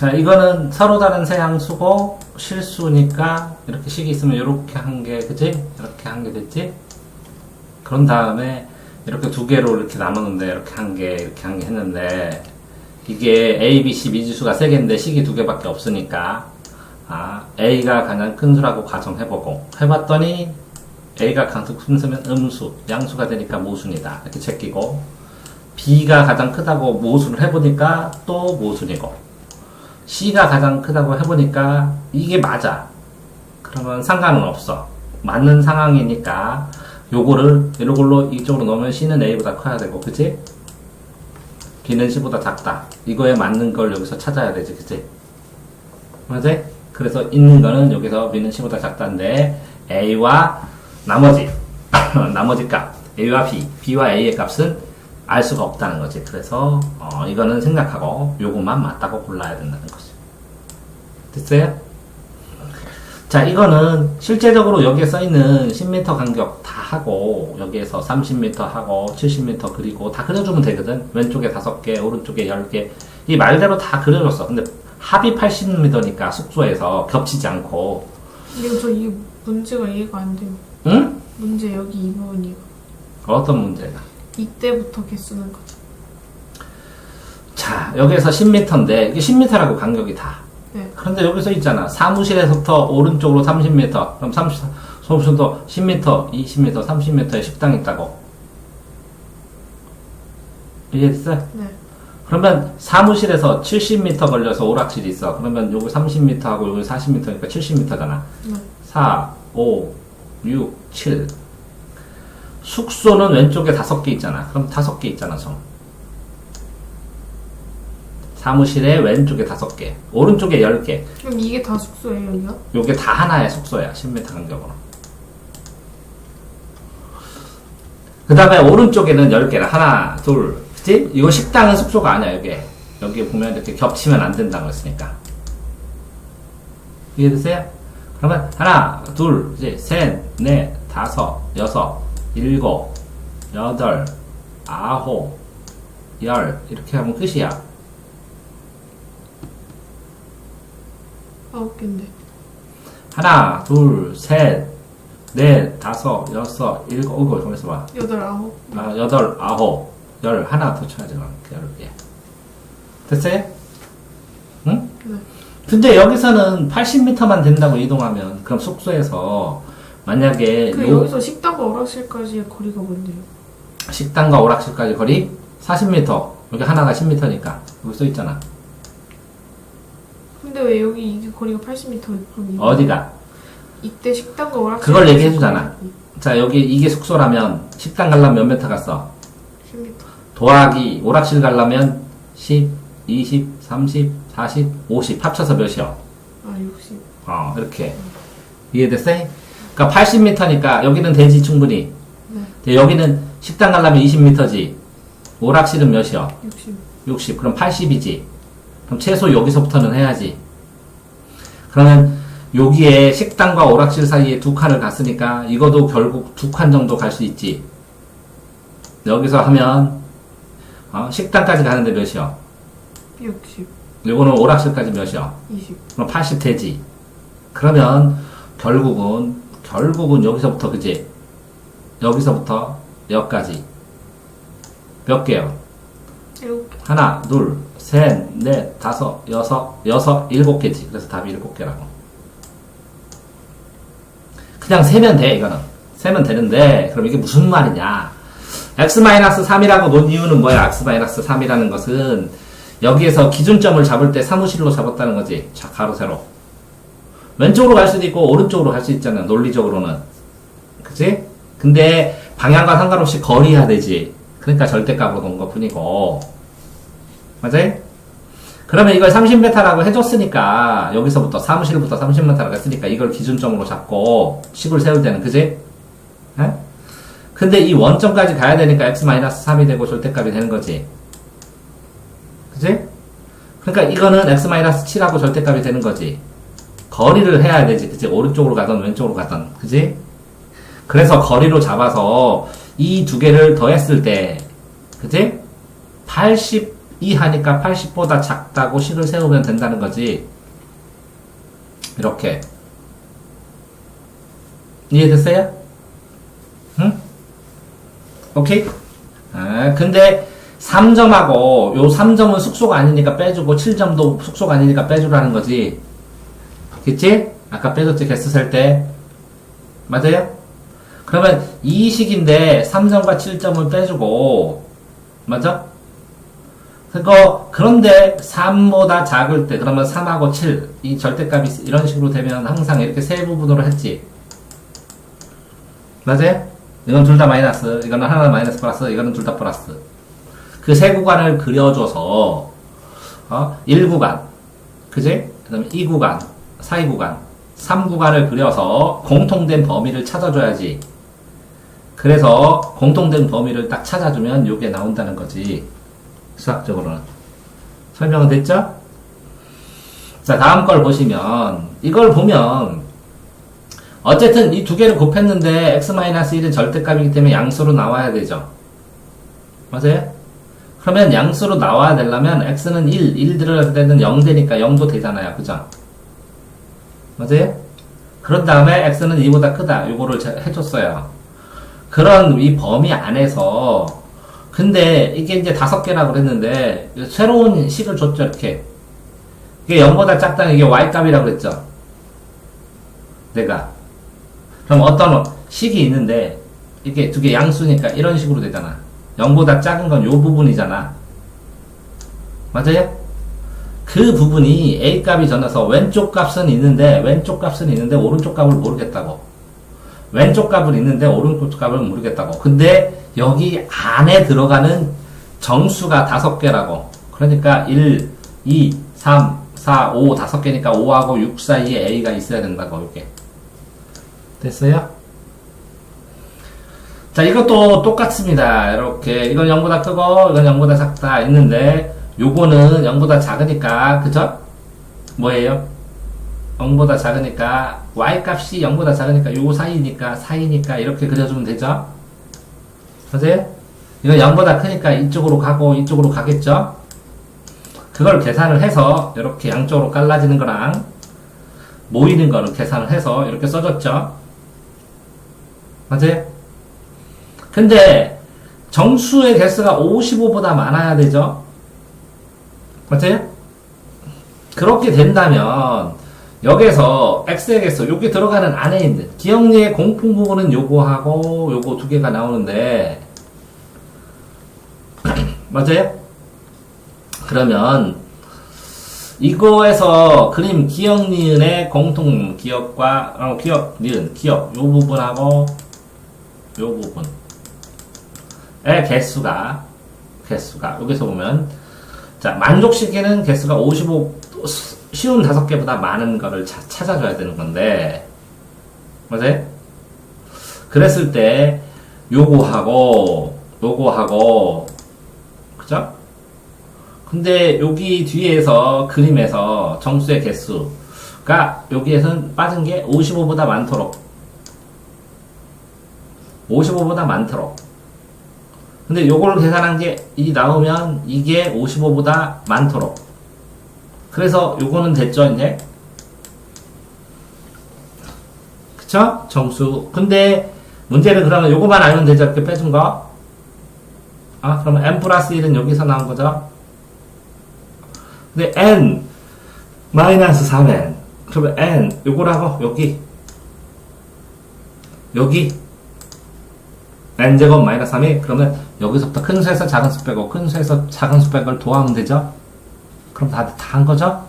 자, 이거는 서로 다른 세 항수고 실수니까 이렇게 식이 있으면 이렇게 한 개, 그지? 이렇게 한 개 됐지? 그런 다음에 이렇게 두 개로 이렇게 나누는데 이렇게 한 개, 이렇게 한 개 했는데 이게 A, B, C 미지수가 세 개인데 식이 두 개밖에 없으니까 A가 가장 큰 수라고 가정해보고 해봤더니 A가 가장 큰 수면 음수, 양수가 되니까 모순이다. 이렇게 제끼고 B가 가장 크다고 모순을 해보니까 또 모순이고 C가 가장 크다고 해보니까 이게 맞아. 그러면 상관은 없어. 맞는 상황이니까 요거를 이걸로 이쪽으로 넣으면 C는 A보다 커야 되고, 그치? B는 C보다 작다. 이거에 맞는 걸 여기서 찾아야 되지, 그치? 맞지? 그래서 있는 거는 여기서 B는 C보다 작다인데 A와 나머지 값 A와 B, B와 A의 값은 알 수가 없다는 거지. 그래서 이거는 생각하고 요것만 맞다고 골라야 된다는 거지. 됐어요? 자, 이거는 실제적으로 여기에 써있는 10m 간격 다 하고 여기에서 30m 하고 70m 그리고 다 그려주면 되거든. 왼쪽에 5개, 오른쪽에 10개. 이 말대로 다 그려줬어. 근데 합이 80m니까 숙소에서 겹치지 않고. 근데 이 문제가 이해가 안 돼요. 응? 문제 여기 이 부분이요. 어떤 문제가? 이때부터 개수는 거죠. 자, 여기에서 10m인데 이게 10m라고 간격이 다. 네. 그런데 여기서 있잖아. 사무실에서부터 오른쪽으로 30m. 그럼 사무실도 10m, 20m, 30m의 식당이 있다고. 이해됐어? 네. 그러면 사무실에서 70m 걸려서 오락실이 있어. 그러면 요거 30m 하고 요거 40m니까 70m잖아. 네. 4, 5, 6, 7. 숙소는 왼쪽에 5개 있잖아. 그럼 5개 있잖아, 정. 사무실에 왼쪽에 5개, 오른쪽에 10개. 그럼 이게 다 숙소예요, 여기가? 요게 다 하나의 숙소야, 10m 간격으로. 그 다음에 오른쪽에는 10개라. 하나, 둘, 그치? 이거 식당은 숙소가 아니야, 여기에. 여기에 보면 이렇게 겹치면 안 된다고 했으니까. 이해되세요? 그러면 하나, 둘, 셋, 넷, 다섯, 여섯, 일곱, 여덟, 아홉, 열. 이렇게 하면 끝이야. 9개인데. 하나, 둘, 셋, 넷, 다섯, 여섯, 일곱, 이거 좀 있어봐. 8, 9. 여덟, 아홉, 열. 하나 더 쳐야지, 그럼. 10개. 됐어요? 응? 네. 근데 여기서는 80m만 된다고 이동하면, 그럼 숙소에서, 만약에, 여기서 식당과 오락실까지의 거리가 뭔데요? 식당과 오락실까지 거리 40m. 여기 하나가 10m니까. 여기 써 있잖아. 근데 왜 여기 이게 거리가 80m? 어디가? 이때 식당과 오락실. 그걸 얘기해주잖아. 자, 여기 이게 숙소라면, 식당 가려면 몇 m 갔어? 10m. 더하기 오락실 가려면 10, 20, 30, 40, 50 합쳐서 몇이요? 60. 이렇게 이해됐어? 그러니까 80m니까 여기는 되지 충분히. 네. 여기는 식당 가려면 20m지. 오락실은 몇이요? 60. 60. 그럼 80이지. 그럼 최소 여기서부터는 해야지. 그러면 여기에 식당과 오락실 사이에 2칸을 갔으니까 이것도 결국 2칸 정도 갈 수 있지. 여기서 하면 식당까지 가는데 몇이요? 60. 요거는 오락실까지 몇이요? 20. 그럼 80 되지. 그러면 결국은 여기서부터 그지? 여기서부터 여기까지 몇 개요? 7개. 하나, 둘, 셋, 넷, 다섯, 여섯, 7개지. 그래서 답이 7개라고. 그냥 세면 돼, 이거는. 세면 되는데, 그럼 이게 무슨 말이냐? x-3이라고 놓은 이유는 뭐야? x-3이라는 것은 여기에서 기준점을 잡을 때 사무실로 잡았다는 거지. 자, 가로, 세로. 왼쪽으로 갈 수도 있고, 오른쪽으로 갈 수 있잖아, 논리적으로는. 그치? 근데 방향과 상관없이 거리해야 되지. 그러니까 절대값으로 놓은 것 뿐이고. 맞아요? 그러면 이걸 30m라고 해줬으니까, 여기서부터, 사무실부터 30m라고 했으니까, 이걸 기준점으로 잡고, 식을 세울 때는, 그지? 에? 근데 이 원점까지 가야 되니까 x-3이 되고 절대값이 되는 거지. 그지? 그러니까 이거는 x-7하고 절대값이 되는 거지. 거리를 해야 되지. 그치? 오른쪽으로 가든 왼쪽으로 가든. 그치? 그래서 거리로 잡아서 이 두 개를 더했을 때, 그치? 80 2 하니까 80보다 작다고 식을 세우면 된다는 거지. 이렇게. 이해됐어요? 응? 오케이? 아, 근데 3점하고 요 3점은 숙소가 아니니까 빼주고 7점도 숙소가 아니니까 빼주라는 거지. 그치? 아까 빼줬지, 개수 셀 때. 맞아요? 그러면 이 식인데 3점과 7점을 빼주고, 맞아? 그런데 3보다 작을 때, 그러면 3하고 7, 이 절대값이 이런 식으로 되면 항상 이렇게 세 부분으로 했지. 맞아요? 이건 둘 다 마이너스, 이거는 하나 마이너스 플러스, 이거는 둘 다 플러스. 그 세 구간을 그려줘서, 1구간, 그지? 그 다음에 2구간, 4구간, 3구간을 그려서 공통된 범위를 찾아줘야지. 그래서 공통된 범위를 딱 찾아주면 요게 나온다는 거지. 수학적으로는. 설명은 됐죠? 자, 다음 걸 보시면, 이걸 보면, 어쨌든 이 두 개를 곱했는데 x-1은 절대값이기 때문에 양수로 나와야 되죠. 맞아요? 그러면 양수로 나와야 되려면 x는 1 들어갈 때는 0 되니까 0도 되잖아요. 그죠? 맞아요? 그런 다음에 x는 2보다 크다. 요거를 해줬어요. 그런 이 범위 안에서 근데 이게 이제 5개라고 그랬는데 새로운 식을 줬죠. 이렇게. 이게 0보다 작다는 이게 y값이라고 그랬죠. 내가. 그럼 어떤 식이 있는데 이게 두 개 양수니까 이런 식으로 되잖아. 0보다 작은 건 요 부분이잖아. 맞아요? 그 부분이 A 값이 전해서 왼쪽 값은 있는데 오른쪽 값을 모르겠다고. 왼쪽 값은 있는데 오른쪽 값을 모르겠다고. 근데 여기 안에 들어가는 정수가 5개라고. 그러니까 1, 2, 3, 4, 5 5개니까 5하고 6 사이에 A가 있어야 된다고. 이렇게. 됐어요? 자, 이것도 똑같습니다. 이렇게. 이건 0보다 크고, 이건 0보다 작다. 있는데, 요거는 0보다 작으니까, 그죠? 뭐예요? 0보다 작으니까, y값이 0보다 작으니까, 요거 사이니까, 이렇게 그려주면 되죠? 맞아요? 이건 0보다 크니까 이쪽으로 가고, 이쪽으로 가겠죠? 그걸 계산을 해서, 이렇게 양쪽으로 갈라지는 거랑, 모이는 거를 계산을 해서, 이렇게 써줬죠? 맞아요? 근데 정수의 개수가 55보다 많아야 되죠? 맞아요? 그렇게 된다면 여기서 x의 개수, 여기 들어가는 안에 있는 기억리의 공통 부분은 요거하고 요거 두 개가 나오는데 맞아요? 그러면 이거에서 그림 기억, 니은의 공통 기억과 기억, 니은, 기억 요 부분하고 요 부분의 개수가 여기서 보면 자 만족시키는 개수가 55 쉬운 5개보다 많은 거를 찾아줘야 되는 건데 맞아요? 그랬을 때 요거하고 그죠? 근데 여기 뒤에서 그림에서 정수의 개수가 여기에선 빠진 게 55보다 많도록 근데 요걸 계산한 게 이 나오면 이게 55보다 많도록 그래서 요거는 됐죠 이제 그쵸? 정수 근데 문제는 그러면 요거만 알면 되죠 이렇게 빼준 거 그러면 n 플러스 1은 여기서 나온 거죠 근데 n 마이너스 3n 그러면 n 요거라고 여기 n제곱 마이너스 3이 그러면 여기서부터 큰 수에서 작은 수 빼고 큰 수에서 작은 수 빼고 도하면 되죠? 그럼 다 한 거죠?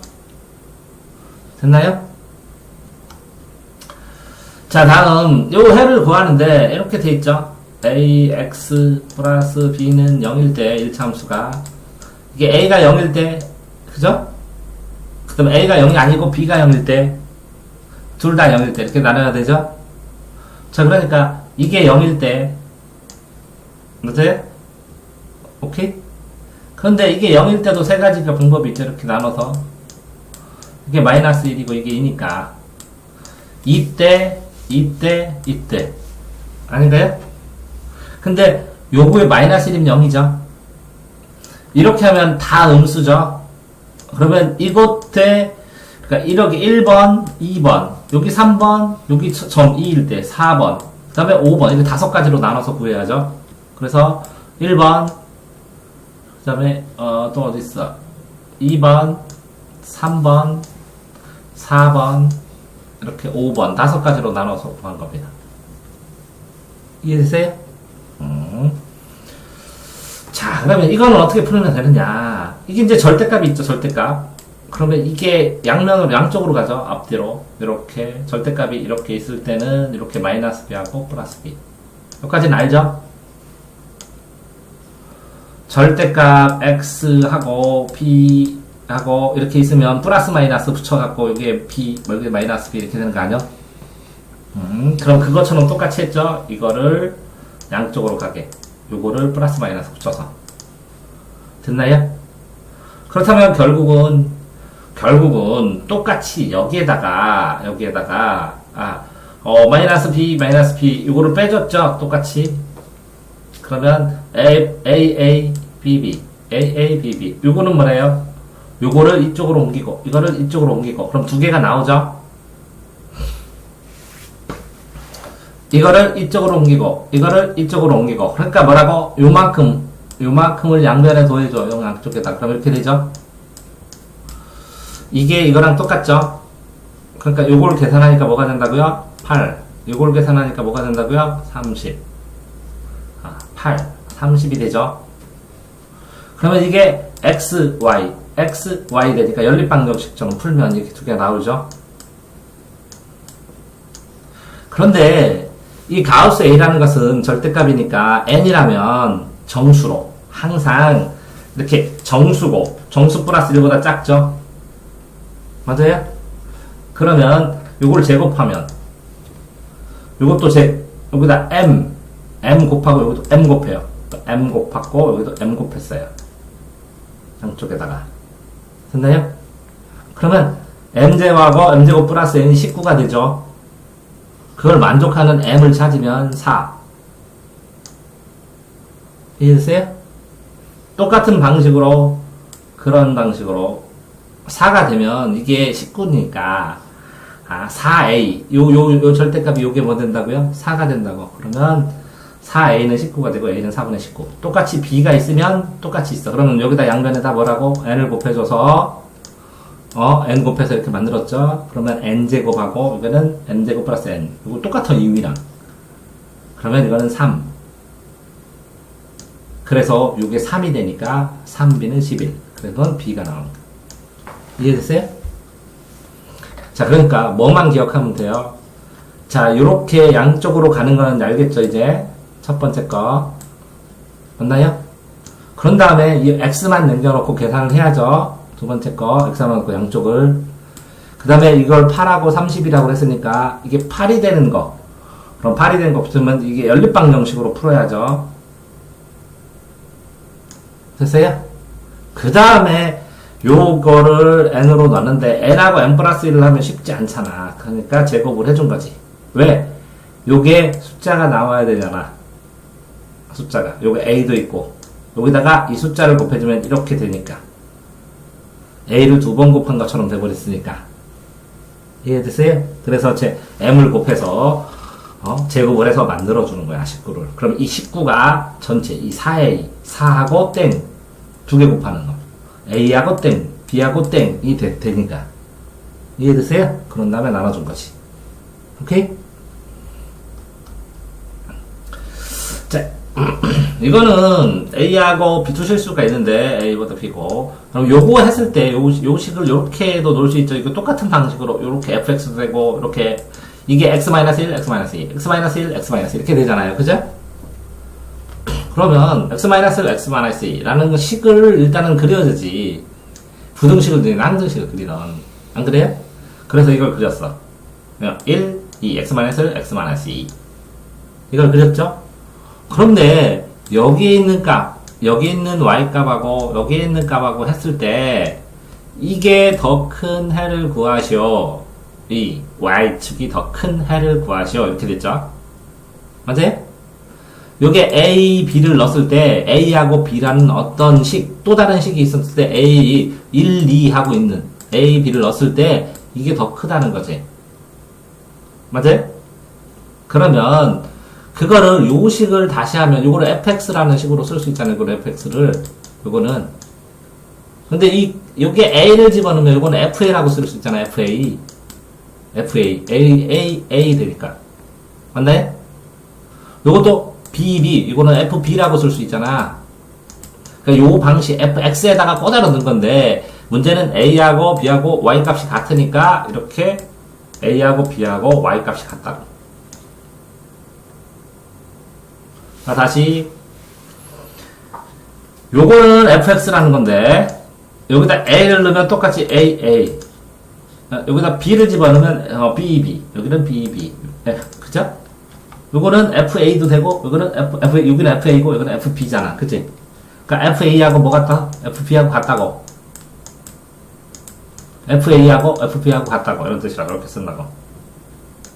됐나요? 자 다음 요 해를 구하는데 이렇게 돼 있죠? ax 플러스 b는 0일 때 1차함수가 이게 a가 0일 때 그죠? 그 다음에 a가 0이 아니고 b가 0일 때 둘 다 0일 때 이렇게 나눠야 되죠? 자 그러니까 이게 0일 때 맞아요? 오케이? 그런데 이게 0일 때도 세 가지가 방법이 있죠. 이렇게 나눠서. 이게 마이너스 1이고 이게 2니까. 이때. 아닌가요? 근데 요거에 마이너스 1이면 0이죠. 이렇게 하면 다 음수죠. 그러면 이곳에 그러니까 이렇게 1번, 2번, 여기 3번, 여기 점 2일 때 4번, 그 다음에 5번 이렇게 5가지로 나눠서 구해야죠. 그래서 1번, 그 다음에 또 어디 있어? 2번, 3번, 4번, 이렇게 5번 5가지로 나눠서 구한 겁니다. 이해되세요? 자, 그러면 이거는 어떻게 풀면 되느냐? 이게 이제 절대값이 있죠, 절대값. 그러면 이게 양쪽으로 가죠, 앞뒤로. 이렇게, 절대값이 이렇게 있을 때는 이렇게 마이너스 b하고 플러스 b. 여기까지는 알죠? 절대값 x하고 b하고 이렇게 있으면 플러스 마이너스 붙여갖고 이게 b, 여기 마이너스 b 이렇게 되는 거 아니야? 그럼 그것처럼 똑같이 했죠? 이거를 양쪽으로 가게. 요거를 플러스 마이너스 붙여서. 됐나요? 그렇다면 결국은 똑같이 여기에다가 마이너스 b 요거를 빼줬죠? 똑같이. 그러면 a b b 요거는 뭐래요? 요거를 이쪽으로 옮기고 이거를 이쪽으로 옮기고 그럼 두 개가 나오죠? 이거를 이쪽으로 옮기고 이거를 이쪽으로 옮기고 그러니까 뭐라고? 요만큼을 양변에 더해줘. 양쪽에다. 그럼 이렇게 되죠? 이게 이거랑 똑같죠? 그러니까 요걸 계산하니까 뭐가 된다고요? 8. 요걸 계산하니까 뭐가 된다고요? 30. 8. 30이 되죠? 그러면 이게 x, y 되니까 연립방정식처럼 풀면 이렇게 두 개가 나오죠? 그런데 이 가우스 A라는 것은 절대값이니까 n이라면 정수로 항상 이렇게 정수고 정수 플러스 1보다 작죠? 맞아요? 그러면 요걸 제곱하면 요것도 여기다 m 곱하고 여기도 m 곱해요. m 곱하고 여기도 m 곱했어요. 양쪽에다가 됐나요? 그러면 m제곱하고 m제곱 플러스 n이 19가 되죠? 그걸 만족하는 m을 찾으면 4. 이해되세요? 똑같은 방식으로 그런 방식으로 4가 되면 이게 19니까 4a 요 절대값이 요게 뭐 된다고요? 4가 된다고. 그러면 4a는 19가 되고 a는 4분의 19. 똑같이 b가 있으면 똑같이 있어. 그러면 여기다 양변에다 뭐라고? n을 곱해줘서 n 곱해서 이렇게 만들었죠? 그러면 n제곱하고 이거는 n제곱 플러스 n. 이거 똑같아 이유랑. 그러면 이거는 3. 그래서 이게 3이 되니까 3b는 11. 그래서 b가 나옵니다. 이해됐어요? 자, 그러니까 뭐만 기억하면 돼요? 자, 요렇게 양쪽으로 가는 거는 알겠죠, 이제? 첫 번째 거. 맞나요? 그런 다음에 이 x만 남겨놓고 계산을 해야죠. 두 번째 거, x만 놓고 양쪽을. 그 다음에 이걸 8하고 30이라고 했으니까 이게 8이 되는 거. 그럼 8이 되는 거 붙으면 이게 연립방정식으로 풀어야죠. 됐어요? 그 다음에 요거를 n으로 놨는데 n하고 n 플러스 1을 하면 쉽지 않잖아. 그러니까 제곱을 해준 거지. 왜? 요게 숫자가 나와야 되잖아. 숫자가. 요게 a도 있고 여기다가 이 숫자를 곱해주면 이렇게 되니까 a를 2번 곱한 것처럼 돼버렸으니까. 이해되세요? 그래서 m을 곱해서 제곱을 해서 만들어주는 거야, 19를. 그럼 이 19가 전체, 이 4하고 땡, 두 개 곱하는 거. A하고 땡, B하고 땡이 되니까. 이해되세요? 그런 다음에 나눠준 거지. 오케이? 자, 이거는 A하고 B 두 실수가 있는데, A보다 B고. 그럼 요거 했을 때, 요 식을 요렇게도 놓을 수 있죠. 이거 똑같은 방식으로, 요렇게 fx도 되고, 이렇게, 이게 x-1, x-2, x-1, x-2 이렇게 되잖아요. 그죠? 그러면 x-1, x-2라는 식을 일단은 그려야지. 부등식을 그리든 항등식을 그리든. 안 그래요? 그래서 이걸 그렸어. 1, 2, x-1, x-2 이걸 그렸죠? 그런데 여기 있는 값, 여기 있는 y값하고 여기 있는 값하고 했을 때 이게 더 큰 해를 구하시오. 이 y축이 더 큰 해를 구하시오. 이렇게 됐죠? 맞아요? 요게 A, B를 넣었을 때 A하고 B라는 어떤 식, 또 다른 식이 있었을 때 A, 1, 2 하고 있는 A, B를 넣었을 때 이게 더 크다는 거지. 맞아요? 그러면 그거를 요 식을 다시 하면 요거를 fx라는 식으로 쓸 수 있잖아요. 요거를 fx를. 요거는 근데 요게 a를 집어넣으면 요거는 fa라고 쓸 수 있잖아요. fa. a 되니까. 맞나요? 요것도 bb, 이거는 fb라고 쓸 수 있잖아. 그러니까 요 방식 fx에다가 꽂아 넣는 건데 문제는 a하고 b하고 y 값이 같으니까 이렇게 a하고 b하고 y 값이 같다고. 자, 다시 요거는 fx라는 건데 여기다 a를 넣으면 똑같이 a 여기다 b를 집어넣으면 bb 여기는 bb 그죠? 요거는 fa도 되고 여기는 여기는 fa고 여기는 fb잖아. 그치? 그러니까 fa하고 뭐 같다? fb하고 같다고. fa하고 fb하고 같다고 이런 뜻이라 그렇게 쓴다고.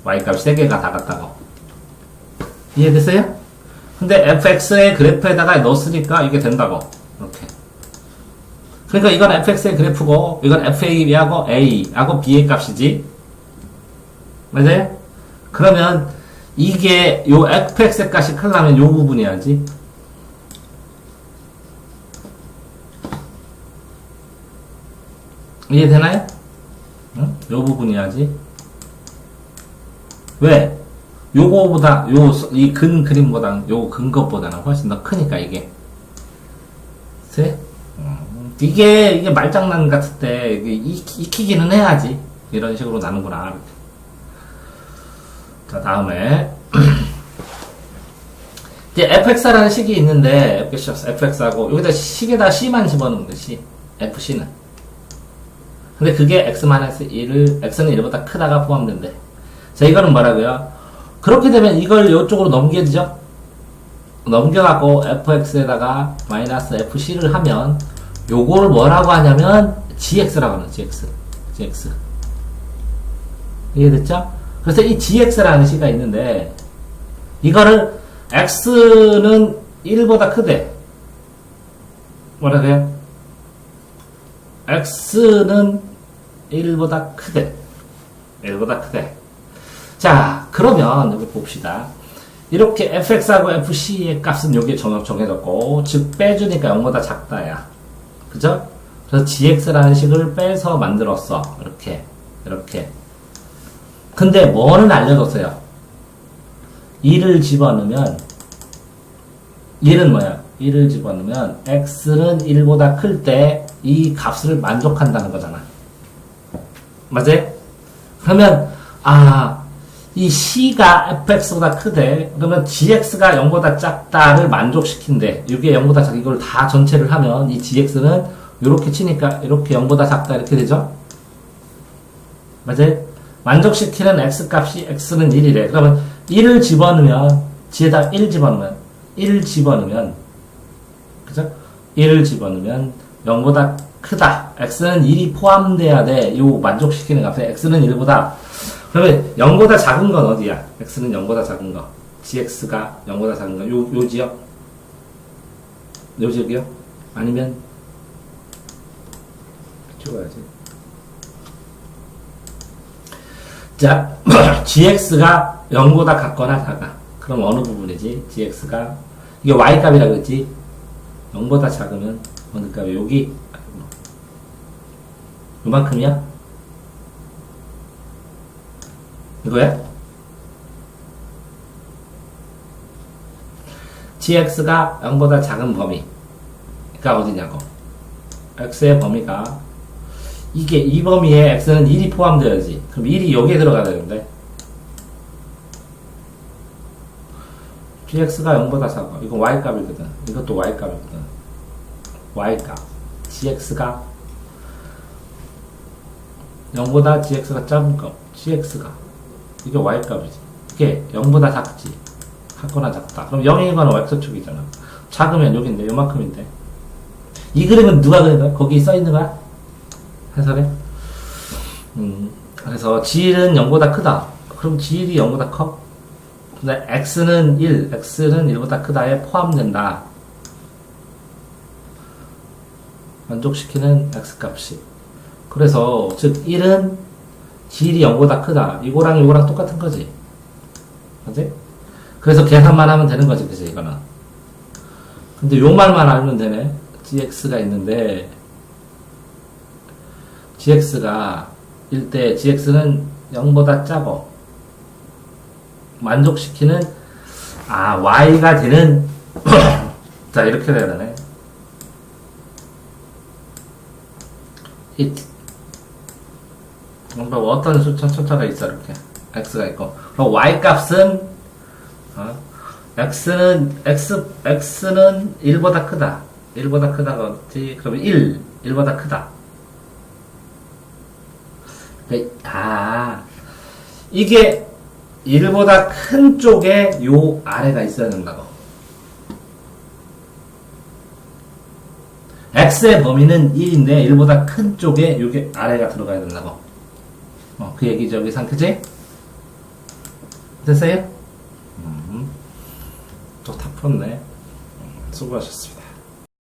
y 값이 세 개가 다 같다고. 이해됐어요? 근데 fx의 그래프에다가 넣었으니까 이게 된다고. 이렇게. 그러니까 이건 fx의 그래프고 이건 fa하고 a하고 b의 값이지. 맞아요? 그러면 이게 요 fx의 값이 크려면 요 부분이야지. 이해되나요? 응? 요 부분이야지. 왜? 요거보다 이 근 그림보다 요 근것보다는 훨씬 더 크니까 이게. 이게 말장난 같을 때 익히기는 해야지. 이런 식으로 나는구나. 이렇게. 자, 다음에 이제 fx라는 식이 있는데 fx하고 여기다 식에다 c만 집어넣는 거지. fc는. 근데 그게 x-1을 x는 1보다 크다가 포함된대. 자, 이거는 뭐라고요? 그렇게 되면 이걸 이쪽으로 넘겨지죠? 넘겨갖고 fx에다가 마이너스 fc를 하면 요거를 뭐라고 하냐면 gx라고 하는 gx. 이해됐죠? 그래서 이 gx라는 식이 있는데 이거를 x는 1보다 크대. 뭐라고요? x는 1보다 크대. 1보다 크대. 자, 그러면 여기 봅시다. 이렇게 fx하고 fc의 값은 여기에 정해졌고, 즉 빼주니까 0보다 작다야. 그죠? 그래서 gx라는 식을 빼서 만들었어. 이렇게. 근데 뭐는 알려줬어요? 1을 집어넣으면 1은 뭐야? 1을 집어넣으면 x는 1보다 클 때 이 값을 만족한다는 거잖아. 맞아요? 그러면 이 c가 fx보다 크대. 그러면 gx가 0보다 작다를 만족시킨대. 이게 0보다 작다. 이걸 다 전체를 하면 이 gx는 이렇게 치니까 이렇게 0보다 작다 이렇게 되죠? 맞아요? 만족시키는 x값이 x는 1이래. 그러면 1을 집어넣으면 g에다 1 집어넣으면 그죠? 1을 집어넣으면 0보다 크다. x는 1이 포함돼야 돼. 요 만족시키는 값에 x는 1보다. 그러면 0보다 작은 건 어디야? x는 0보다 작은 거. gx가 0보다 작은 거. 요 지역? 요 지역이요? 아니면 찍어야지. 자, gx가 0보다 같거나 작아. 그럼 어느 부분이지? gx가 이게 y값이라고 했지? 0보다 작으면 어느 값이 여기 요만큼이야? 이거야? gx가 0보다 작은 범위가 어디냐고. x의 범위가 이게 이 범위에 x는 1이 포함되어야지. 그럼 1이 여기에 들어가야 되는데 gx가 0보다 작아. 이건 y값이거든. 이것도 y값이거든. y값 gx가 0보다 gx가 작은 값 gx가 이게 y값이지. 이게 0보다 작지. 같거나 작다. 그럼 0인 건 x축이잖아. 작으면 여기인데 요만큼인데 이 그림은 누가 그린 거야? 거기 써있는 거야? 해설해? 그래서 g는 0보다 크다. 그럼 g이 0보다 커? 근데 x는 1보다 크다에 포함된다. 만족시키는 x값이. 그래서, 즉, 1은 질이 0보다 크다. 이거랑 똑같은 거지. 그지? 그래서 계산만 하면 되는 거지, 그지, 이거는. 근데 요 말만 알면 되네. gx가 있는데, gx가 1대 gx는 0보다 작어. 만족시키는, y가 되는, 자, 이렇게 돼야 되네. 뭔가 어떤 숫자가 있어, 이렇게. x가 있고. 그럼 y 값은, x는 1보다 크다. 1보다 크다가 어떻지? 그러면 1보다 크다. 이게 1보다 큰 쪽에 요 아래가 있어야 된다고. x의 범위는 1인데 1보다 큰 쪽에 요게 아래가 들어가야 된다고. 그 얘기죠, 여기상, 그지? 됐어요? 또 다 풀었네. 수고하셨습니다.